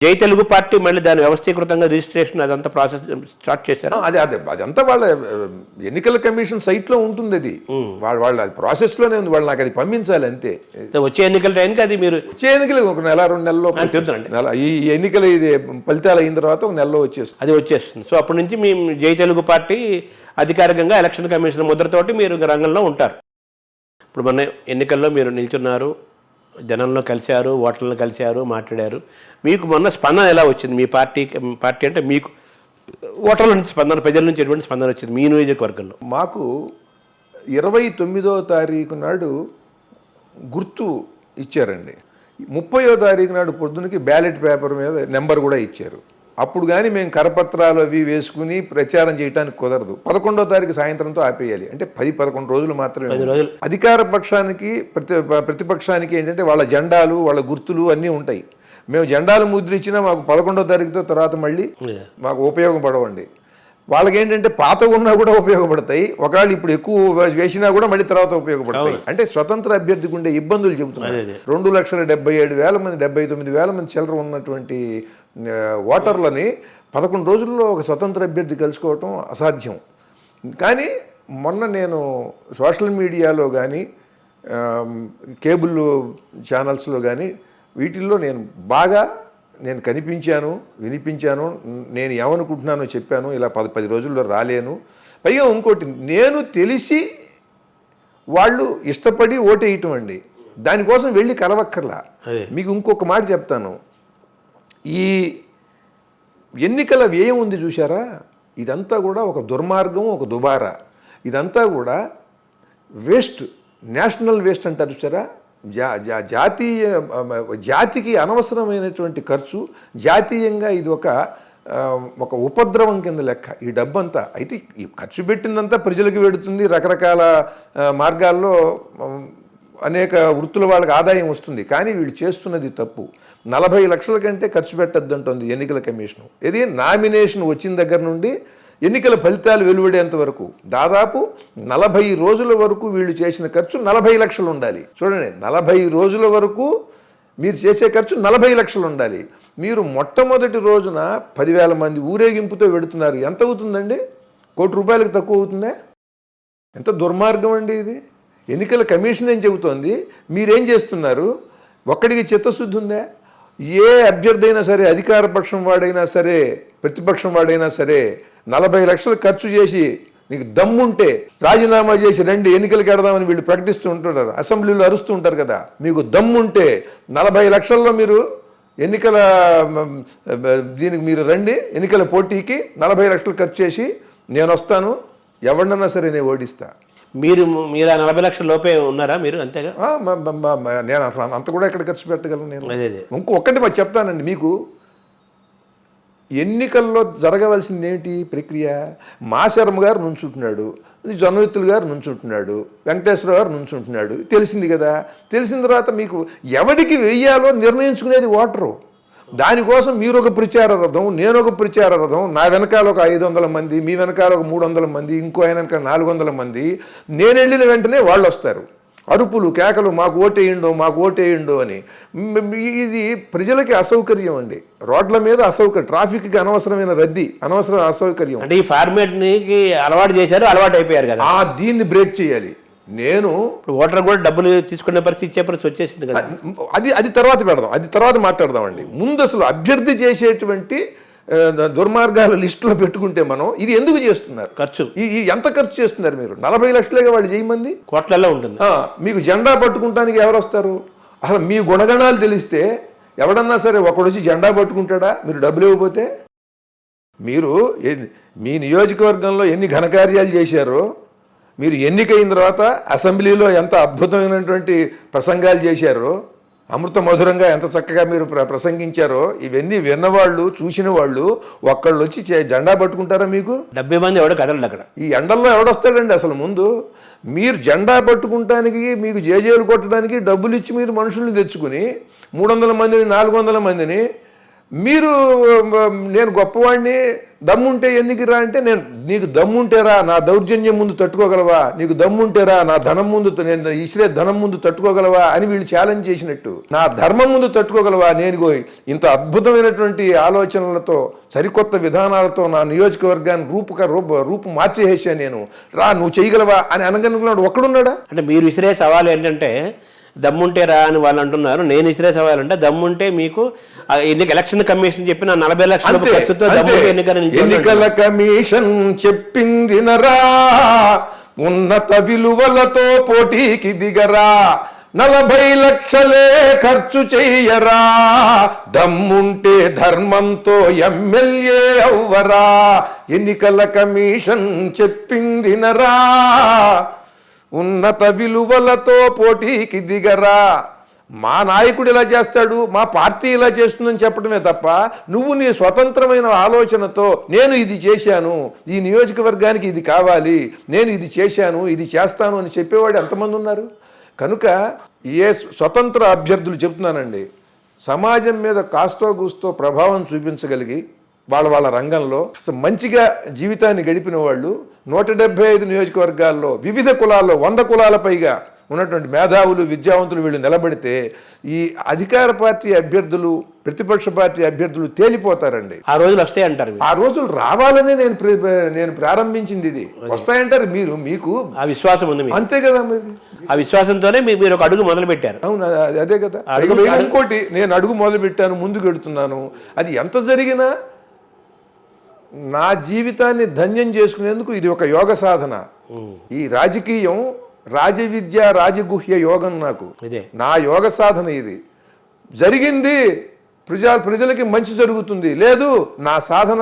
జై తెలుగు పార్టీ మళ్ళీ దాని వ్యవస్థీకృతంగా రిజిస్ట్రేషన్ అదంతా ప్రాసెస్ స్టార్ట్ చేశారు. అదంతా వాళ్ళ ఎన్నికల కమిషన్ సైట్లో ఉంటుంది. అది వాళ్ళ ప్రాసెస్లోనే ఉంది. వాళ్ళు నాకు అది పంపించాలి అంతే. వచ్చే ఎన్నికల టైంకి అది మీరు వచ్చే ఎన్నికలు ఒక నెల 2 నెలల్లో చెప్తానండి. ఈ ఎన్నికలు ఇది ఫలితాలు అయిన తర్వాత ఒక నెలలో వచ్చేస్తుంది. అది వచ్చేస్తుంది. సో అప్పటి నుంచి మీ జై తెలుగు పార్టీ అధికారికంగా ఎలక్షన్ కమిషన్ ముద్రతోటి మీరు రంగంలో ఉంటారు. ఇప్పుడు మొన్న ఎన్నికల్లో మీరు నిల్చున్నారు, జనంలో కలిశారు, ఓటర్లను కలిశారు, మాట్లాడారు. మీకు మొన్న స్పందన ఎలా వచ్చింది? మీ పార్టీ అంటే మీకు ఓటర్ల నుంచి స్పందన, ప్రజల నుంచి ఎటువంటి స్పందన వచ్చింది మీ నియోజకవర్గంలో? మాకు 29వ తారీఖు నాడు గుర్తు ఇచ్చారండి. 30వ తారీఖు నాడు పొద్దునకి బ్యాలెట్ పేపర్ మీద నెంబర్ కూడా ఇచ్చారు. అప్పుడు కానీ మేము కరపత్రాలు అవి వేసుకుని ప్రచారం చేయడానికి కుదరదు. 11వ తారీఖు సాయంత్రంతో ఆపేయాలి. అంటే 10-11 రోజులు మాత్రమే. అధికార పక్షానికి ప్రతిపక్షానికి ఏంటంటే వాళ్ళ జెండాలు, వాళ్ళ గుర్తులు అన్నీ ఉంటాయి. మేము జెండాలు ముద్రించినా మాకు 11వ తారీఖుతో తర్వాత మళ్ళీ మాకు ఉపయోగపడవండి. వాళ్ళకి ఏంటంటే పాత ఉన్నా కూడా ఉపయోగపడతాయి. ఒకవేళ ఇప్పుడు ఎక్కువ వేసినా కూడా మళ్ళీ తర్వాత ఉపయోగపడతాయి. అంటే స్వతంత్ర అభ్యర్థికి ఉండే ఇబ్బందులు చెబుతున్నారు. 2,77,000 మంది, 79,000 మంది చిల్లర ఉన్నటువంటి ఓటర్లని 11 రోజుల్లో ఒక స్వతంత్ర అభ్యర్థి కలుసుకోవటం అసాధ్యం. కానీ మొన్న నేను సోషల్ మీడియాలో కానీ కేబుల్ ఛానల్స్లో కానీ వీటిల్లో నేను బాగా కనిపించాను, వినిపించాను. నేను ఏమనుకుంటున్నానో చెప్పాను. ఇలా 10 రోజుల్లో రాలేను. పైగా ఇంకోటి, నేను తెలిసి వాళ్ళు ఇష్టపడి ఓటేయటం అండి. దానికోసం వెళ్ళి కలవక్కర్లా. మీకు ఇంకొక మాట చెప్తాను. ఈ ఎన్నికల వ్యయం ఉంది చూసారా, ఇదంతా కూడా ఒక దుర్మార్గం, ఒక దుబారా. ఇదంతా కూడా వేస్ట్, నేషనల్ వేస్ట్ అంటారు చూసారా. జాతికి అనవసరమైనటువంటి ఖర్చు. జాతీయంగా ఇది ఒక ఉపద్రవం కింద లెక్క ఈ డబ్బంతా. అయితే ఈ ఖర్చు పెట్టిందంతా ప్రజలకు వెడుతుంది. రకరకాల మార్గాల్లో అనేక వృత్తుల వాళ్ళకి ఆదాయం వస్తుంది. కానీ వీళ్ళు చేస్తున్నది తప్పు. 40 లక్షల కంటే ఖర్చు పెట్టద్దు అంటుంది ఎన్నికల కమిషను. ఇది నామినేషన్ వచ్చిన దగ్గర నుండి ఎన్నికల ఫలితాలు వెలువడేంత వరకు దాదాపు 40 రోజుల వరకు వీళ్ళు చేసిన ఖర్చు 40 లక్షలు ఉండాలి. చూడండి, 40 రోజుల వరకు మీరు చేసే ఖర్చు 40 లక్షలు ఉండాలి. మీరు మొట్టమొదటి రోజున 10,000 మంది ఊరేగింపుతో వెడుతున్నారు. ఎంత అవుతుందండి? ₹1,00,00,000 తక్కువ అవుతుందా? ఎంత దుర్మార్గం అండి ఇది. ఎన్నికల కమిషన్ ఏం చెబుతోంది, మీరేం చేస్తున్నారు? ఒక్కడికి చిత్తశుద్ధి ఉందా? ఏ అభ్యర్థి అయినా సరే, అధికార పక్షం వాడైనా సరే, ప్రతిపక్షం వాడైనా సరే, 40 లక్షలు ఖర్చు చేసి నీకు దమ్ముంటే రాజీనామా చేసి రండి ఎన్నికలకు వెడదామని వీళ్ళు ప్రకటిస్తూ ఉంటుంటారు, అసెంబ్లీలో అరుస్తూ ఉంటారు కదా. మీకు దమ్ముంటే 40 లక్షల్లో మీరు ఎన్నికల దీనికి మీరు రండి, ఎన్నికల పోటీకి 40 లక్షలు ఖర్చు చేసి నేను వస్తాను, ఎవరినన్నా సరే నేను ఓడిస్తా. మీరు ఆ 40 లక్షల లోపే ఉన్నారా మీరు? అంతేగా. నేను అసలు అంత కూడా ఎక్కడ ఖర్చు పెట్టగలను నేను. ఇంకొకటి మరి చెప్తానండి మీకు. ఎన్నికల్లో జరగవలసింది ఏమిటి ప్రక్రియ? మాశర్మ గారు నుంచుంటున్నాడు, జొన్నవిత్తులు గారు నుంచుంటున్నాడు, వెంకటేశ్వర గారు నుంచుంటున్నాడు. తెలిసింది కదా. తెలిసిన తర్వాత మీకు ఎవరికి వెయ్యాలో నిర్ణయించుకునేది ఓటరు. దానికోసం మీరు ఒక ప్రచార రథం, నేను ఒక ప్రచార రథం, నా వెనకాల ఒక 500 మంది, మీ వెనకాల ఒక 300 మంది, ఇంకో ఆయన వెనకాల 400 మంది. నేను వెళ్ళిన వెంటనే వాళ్ళు వస్తారు, అరుపులు కేకలు, మాకు ఓటేయండో మాకు ఓటేయండో అని. ఇది ప్రజలకి అసౌకర్యం అండి. రోడ్ల మీద అసౌకర్యం, ట్రాఫిక్కి అనవసరమైన రద్దీ, అనవసర అసౌకర్యం. అంటే ఈ ఫార్మేట్కి అలవాటు చేశారు, అలవాటు అయిపోయారు కదా. దీన్ని బ్రేక్ చేయాలి. నేను ఓటర్ కూడా డబ్బులు తీసుకునే పరిస్థితి, ఇచ్చే పరిస్థితి వచ్చేసింది కదా. అది తర్వాత పెడదాం, అది తర్వాత మాట్లాడదామండి. ముందు అసలు అభ్యర్థి చేసేటువంటి దుర్మార్గాల లిస్టులో పెట్టుకుంటే మనం ఇది ఎందుకు చేస్తున్నారు ఖర్చు? ఎంత ఖర్చు చేస్తున్నారు మీరు? 40 లక్షలుగా వాళ్ళు చేయమంది కోట్లలో ఉంటుంది. మీకు జెండా పట్టుకుంటానికి ఎవరు వస్తారు? అసలు మీ గుణగణాలు తెలిస్తే ఎవడన్నా సరే ఒకడొచ్చి జెండా పట్టుకుంటాడా మీరు డబ్బులు ఇవ్వకపోతే? మీరు మీ నియోజకవర్గంలో ఎన్ని ఘనకార్యాలు చేశారో, మీరు ఎన్నికైన తర్వాత అసెంబ్లీలో ఎంత అద్భుతమైనటువంటి ప్రసంగాలు చేశారో, అమృత మధురంగా ఎంత చక్కగా మీరు ప్రసంగించారో, ఇవన్నీ విన్నవాళ్ళు, చూసిన వాళ్ళు ఒక్కళ్ళు వచ్చి జెండా పట్టుకుంటారా? మీకు 70 మంది ఎవడో కదలండి అక్కడ. ఈ ఎండల్లో ఎవడొస్తాడండి అసలు? ముందు మీరు జెండా పట్టుకుంటానికి, మీకు జేజేలు కొట్టడానికి డబ్బులు ఇచ్చి మీరు మనుషుల్ని తెచ్చుకుని 300 మందిని 400 మందిని మీరు నేను గొప్పవాడిని, దమ్ముంటే ఎన్నికిరా అంటే, నేను నీకు దమ్ముంటేరా నా దౌర్జన్యం ముందు తట్టుకోగలవా, నీకు దమ్ముంటేరా నా ధనం ముందు, నేను ఇసిరే ధనం ముందు తట్టుకోగలవా అని వీళ్ళు ఛాలెంజ్ చేసినట్టు, నా ధర్మం ముందు తట్టుకోగలవా, నేను ఇంత అద్భుతమైనటువంటి ఆలోచనలతో సరికొత్త విధానాలతో నా నియోజకవర్గాన్ని రూపు మార్చేసా, నేను రా నువ్వు చేయగలవా అని అనగనుకున్నాడు ఒక్కడున్నాడా? అంటే మీరు విసిరే సవాలు ఏంటంటే దమ్ముంటే రా అని వాళ్ళు అంటున్నారు, నేను విసిరే సవాలు అంటే దమ్ముంటే మీకు ఎలక్షన్ కమిషన్ చెప్పిన 40 లక్షల ఖర్చుతో ఎన్నికల కమిషన్ చెప్పింది నరా, ఉన్నత విలువలతో పోటీకి దిగరా, 40 లక్షలే ఖర్చు చెయ్యరా, దమ్ముంటే ధర్మంతో ఎమ్మెల్యే అవ్వరా, ఎన్నికల కమిషన్ చెప్పింది నరా, ఉన్నత విలువలతో పోటీకి దిగరా. మా నాయకుడు ఇలా చేస్తాడు, మా పార్టీ ఇలా చేస్తుందని చెప్పడమే తప్ప, నువ్వు నీ స్వతంత్రమైన ఆలోచనతో నేను ఇది చేశాను, ఈ నియోజకవర్గానికి ఇది కావాలి, నేను ఇది చేశాను, ఇది చేస్తాను అని చెప్పేవాడు ఎంతమంది ఉన్నారు? కనుక స్వతంత్ర అభ్యర్థులు చెప్తున్నానండి, సమాజం మీద కాస్తో కూస్తో ప్రభావం చూపించగలిగి వాళ్ళ రంగంలో మంచిగా జీవితాన్ని గడిపిన వాళ్ళు 175 నియోజకవర్గాల్లో వివిధ కులాల్లో 100 కులాల పైగా ఉన్నటువంటి మేధావులు, విద్యావంతులు వీళ్ళు నిలబడితే ఈ అధికార పార్టీ అభ్యర్థులు, ప్రతిపక్ష పార్టీ అభ్యర్థులు తేలిపోతారండి. ఆ రోజులు వస్తాయి అంటారు. ఆ రోజులు రావాలనే నేను ప్రారంభించింది, ఇది వస్తాయంటారు. మీకు ఆ విశ్వాసం ఉంది, అంతే కదా, ఆ విశ్వాసంతోనే మీరు ఒక అడుగు మొదలు పెట్టారు. అవును, అదే కదా. ఇంకోటి, నేను అడుగు మొదలు పెట్టాను, ముందుకు ఎడుతున్నాను. అది ఎంత జరిగినా నా జీవితాన్ని ధన్యం చేసుకునేందుకు ఇది ఒక యోగ సాధన. ఈ రాజకీయం, రాజవిద్య, రాజగుహ్య యోగం నాకు నా యోగ సాధన. ఇది జరిగింది ప్రజలకి మంచి జరుగుతుంది, లేదు నా సాధన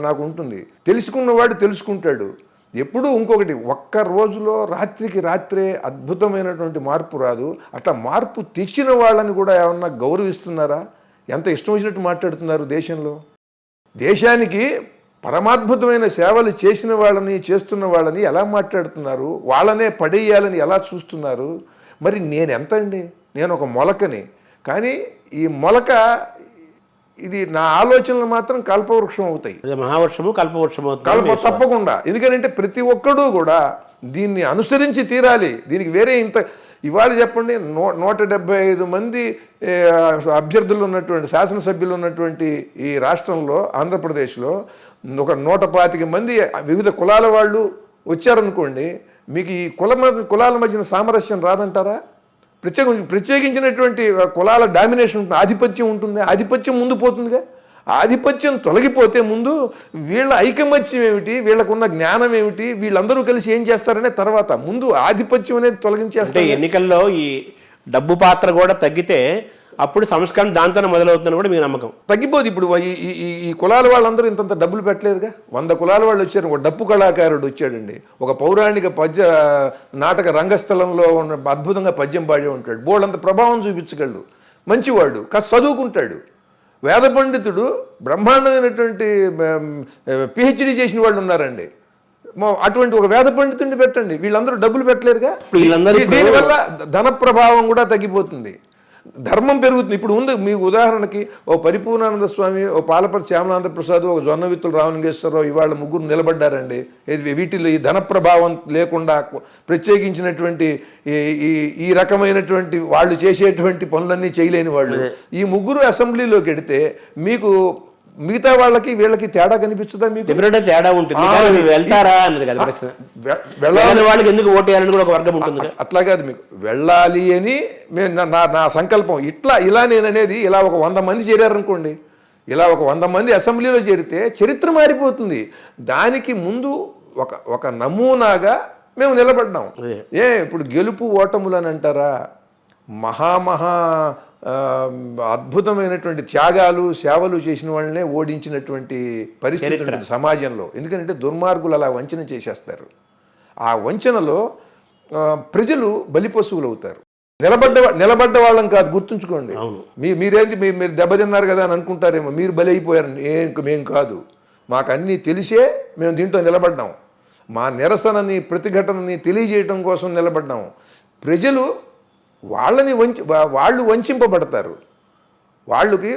నాకు ఉంటుంది. తెలుసుకున్నవాడు తెలుసుకుంటాడు. ఎప్పుడు ఇంకొకటి, ఒక్క రోజులో రాత్రికి రాత్రే అద్భుతమైనటువంటి మార్పు రాదు. అట్లా మార్పు తెచ్చిన వాళ్ళని కూడా ఏమన్నా గౌరవిస్తున్నారా? ఎంత ఇష్టం వచ్చినట్టు మాట్లాడుతున్నారు. దేశానికి పరమాద్భుతమైన సేవలు చేసిన వాళ్ళని, చేస్తున్న వాళ్ళని ఎలా మాట్లాడుతున్నారు, వాళ్ళనే పడేయాలని ఎలా చూస్తున్నారు. మరి నేనెంత అండి, నేను ఒక మొలకని. కానీ ఈ మొలక, ఇది నా ఆలోచనలు మాత్రం కల్పవృక్షం అవుతాయి. మహావృక్షము కల్పవృక్షము తప్పకుండా. ఎందుకంటే ప్రతి ఒక్కడూ కూడా దీన్ని అనుసరించి తీరాలి. దీనికి వేరే ఇవాళ చెప్పండి, 175 మంది అభ్యర్థులు ఉన్నటువంటి, శాసనసభ్యులు ఉన్నటువంటి ఈ రాష్ట్రంలో, ఆంధ్రప్రదేశ్లో ఒక 125 మంది వివిధ కులాల వాళ్ళు వచ్చారనుకోండి, మీకు ఈ కులాల మధ్యన సామరస్యం రాదంటారా? ప్రత్యేకించినటువంటి కులాల డామినేషన్ ఉంటుంది, ఆధిపత్యం ఉంటుంది. ఆధిపత్యం ముందు పోతుందిగా. ఆధిపత్యం తొలగిపోతే ముందు వీళ్ళ ఐకమత్యం ఏమిటి, వీళ్ళకున్న జ్ఞానం ఏమిటి, వీళ్ళందరూ కలిసి ఏం చేస్తారనే తర్వాత ముందు ఆధిపత్యం అనేది తొలగించేస్తారు. ఎన్నికల్లో ఈ డబ్బు పాత్ర కూడా తగ్గితే అప్పుడు సంస్కరణ దాంతోనే మొదలవుతుందని కూడా మీ నమ్మకం. తగ్గిపోదు. ఇప్పుడు ఈ కులాల వాళ్ళందరూ ఇంతంత డబ్బులు పెట్టలేదుగా. 100 కులాల వాళ్ళు వచ్చారు. ఒక డప్పు కళాకారుడు వచ్చాడండి, ఒక పౌరాణిక నాటక రంగస్థలంలో ఉన్న అద్భుతంగా పద్యం పాడే ఉంటాడు, బోళ్ళంత ప్రభావం చూపించగలడు, మంచివాడు, కాస్త చదువుకుంటాడు, వేద పండితుడు, బ్రహ్మాండమైనటువంటి పిహెచ్డి చేసిన వాళ్ళు ఉన్నారండి. అటువంటి ఒక వేద పండితుడిని పెట్టండి. వీళ్ళందరూ డబ్బులు పెట్టలేరుగా. దీనివల్ల ధన ప్రభావం కూడా తగ్గిపోతుంది, ధర్మం పెరుగుతుంది. ఇప్పుడు ఉంది మీకు ఉదాహరణకి, ఓ పరిపూర్ణానంద స్వామి, ఓ పాలపర్తి శ్యామలానంద ప్రసాద్, ఒక జొన్నవిత్తులు రామలింగేశ్వరరావు, ఇవాళ ముగ్గురు నిలబడ్డారండి. వీటిలో ఈ ధన ప్రభావం లేకుండా ప్రత్యేకించినటువంటి ఈ రకమైనటువంటి వాళ్ళు చేసేటువంటి పనులన్నీ చేయలేని వాళ్ళు. ఈ ముగ్గురు అసెంబ్లీలోకి వెడితే మీకు మిగతా వాళ్ళకి వీళ్ళకి తేడా కనిపించదా? మీకు తేడా ఉంటుంది. వెళ్తారా అన్నది కదా ప్రశ్న. వెళ్ళాలని వాళ్ళకి ఎందుకు ఓటు వేయాలని కూడా ఒక వర్గం ఉంటుంది. అట్లా కాదు, మీకు వెళ్ళాలి అని నా సంకల్పం. ఇలా నేను అనేది, ఇలా ఒక 100 మంది చేరారనుకోండి, ఇలా ఒక 100 మంది అసెంబ్లీలో చేరితే చరిత్ర మారిపోతుంది. దానికి ముందు ఒక నమూనాగా మేము నిలబడ్డాం. ఇప్పుడు గెలుపు ఓటములు అని అంటారా? మహా అద్భుతమైనటువంటి త్యాగాలు, సేవలు చేసిన వాళ్ళనే ఓడించినటువంటి పరిస్థితి సమాజంలో. ఎందుకంటే దుర్మార్గులు అలా వంచన చేసేస్తారు. ఆ వంచనలో ప్రజలు బలిపశువులు అవుతారు. నిలబడ్డ వాళ్ళం కాదు, గుర్తుంచుకోండి. మీరు దెబ్బతిన్నారు కదా అని అనుకుంటారేమో, మీరు బలి అయిపోయారు. మేం కాదు, మాకు అన్నీ తెలిసే మేము దీంట్లో నిలబడ్డాం. మా నిరసనని, ప్రతిఘటనని తెలియజేయటం కోసం నిలబడ్డాము. ప్రజలు వాళ్ళు వంచింపబడతారు. వాళ్ళకి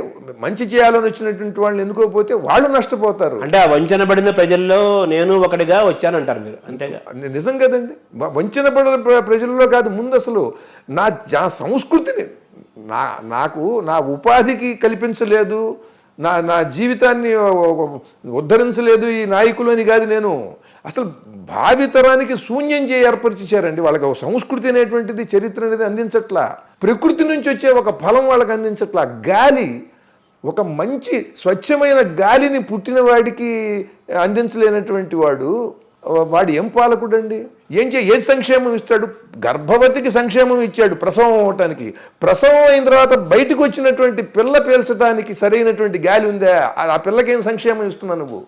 మంచి చేయాలని వచ్చినటువంటి వాళ్ళని ఎన్నుకోకపోతే వాళ్ళు నష్టపోతారు. అంటే ఆ వంచనబడిన ప్రజల్లో నేను ఒకటిగా వచ్చానంటారు మీరు, అంతేగా? నిజం కదండి. వంచన పడిన ప్రజల్లో కాదు, ముందు అసలు నా సంస్కృతిని నాకు నా ఉపాధికి కల్పించలేదు, నా జీవితాన్ని ఉద్ధరించలేదు ఈ నాయకులు అని కాదు. నేను అసలు భావితరానికి శూన్యం ఏర్పరిచారండి. వాళ్ళకి ఒక సంస్కృతి అనేటువంటిది, చరిత్ర అనేది అందించట్లా. ప్రకృతి నుంచి వచ్చే ఒక ఫలం వాళ్ళకి అందించట్లా. గాలి, ఒక మంచి స్వచ్ఛమైన గాలిని పుట్టిన వాడికి అందించలేనటువంటి వాడు ఏం పాలకుడు అండి? ఏ సంక్షేమం ఇస్తాడు? గర్భవతికి సంక్షేమం ఇచ్చాడు ప్రసవం అవటానికి. ప్రసవం అయిన తర్వాత బయటకు వచ్చినటువంటి పిల్ల పీల్చడానికి సరైనటువంటి గాలి ఉందా? ఆ పిల్లకేం సంక్షేమం ఇస్తున్నావు నువ్వు?